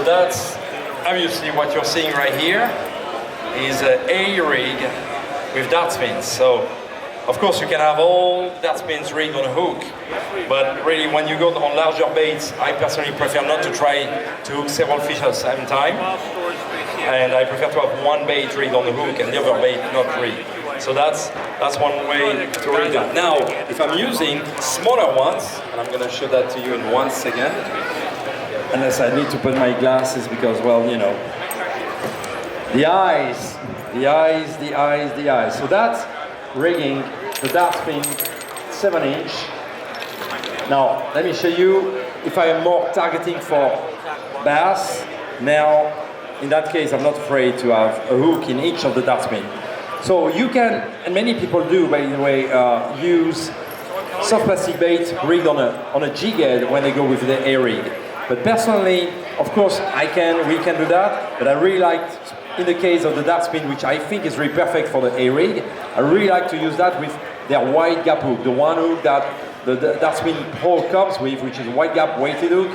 So that's obviously what you're seeing right here is an A-Rig with Dartspins. So of course you can have all Dartspins rigged on a hook, but really when you go on larger baits, I personally prefer not to try to hook several fish at the same time. And I prefer to have one bait rigged on the hook and the other bait not rigged. So that's one way to rig that. Now, if I'm using smaller ones, and I'm going to show that to you in 1 second, unless I need to put my glasses because, well, you know, the eyes. So that's rigging the Dartspin 7-inch. Now, let me show you if I am more targeting for bass. Now, in that case, I'm not afraid to have a hook in each of the Dartspin. So you can, and many people do, by the way, use soft plastic bait rigged on a jig head when they go with the A-Rig. But personally, of course, we can do that, but I really like, in the case of the Dartspin, which I think is really perfect for the A-Rig, I really like to use that with their wide gap hook, the one hook that the Dartspin hole comes with, which is wide gap weighted hook,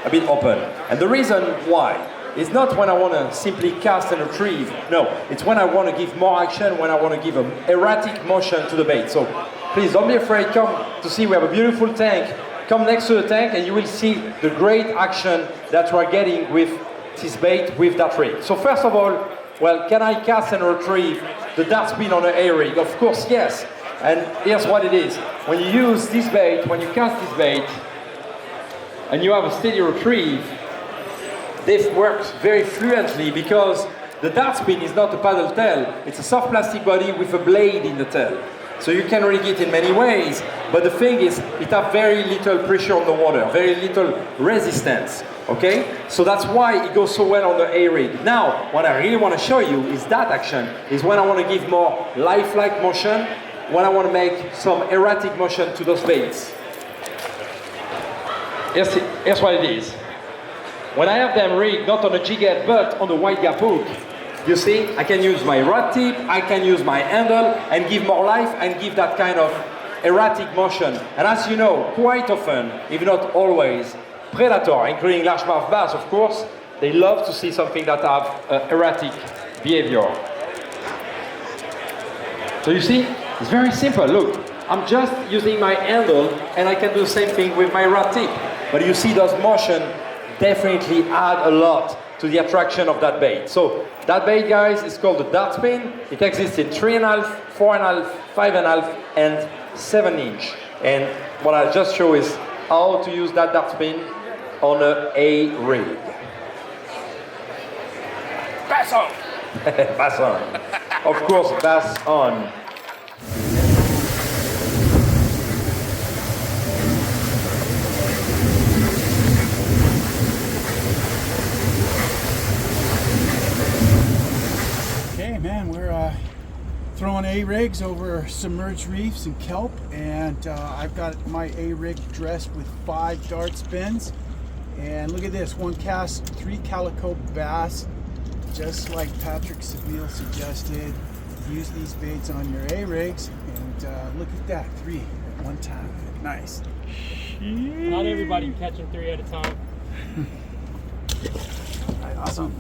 a bit open. And the reason why, it's not when I want to simply cast and retrieve. No, it's when I want to give more action, when I want to give an erratic motion to the bait. So please don't be afraid, come to see we have a beautiful tank. Come next to the tank and you will see the great action that we're getting with this bait with that rig. So first of all, well, can I cast and retrieve the Dartspin on an A-Rig? Of course, yes. And here's what it is. When you use this bait, when you cast this bait, and you have a steady retrieve, this works very fluently because the Dartspin is not a paddle tail, it's a soft plastic body with a blade in the tail. So you can rig it in many ways, but the thing is, it has very little pressure on the water, very little resistance, okay? So that's why it goes so well on the A-Rig. Now, what I really want to show you is that action, is when I want to give more lifelike motion, when I want to make some erratic motion to those baits. Here's what it is. When I have them rigged, not on a jig head, but on the wide gap hook, you see, I can use my rod tip, I can use my handle, and give more life, and give that kind of erratic motion. And as you know, quite often, if not always, predator, including largemouth bass, of course, they love to see something that have erratic behavior. So you see, it's very simple. Look, I'm just using my handle, and I can do the same thing with my rod tip. But you see those motion definitely add a lot to the attraction of that bait. So that bait, guys, is called the Dartspin. It exists in 3.5, 4.5, 5.5, and 7-inch. And what I just show is how to use that Dartspin on an A-Rig. Bass on! Bass on. Of course, bass on. Throwing A-rigs over submerged reefs and kelp, and I've got my A-rig dressed with 5 Dartspins. And look at this, one cast, 3 Calico Bass, just like Patrick Sebile suggested. Use these baits on your A-rigs, and look at that, 3 at one time. Nice. Not everybody catching 3 at a time. Awesome.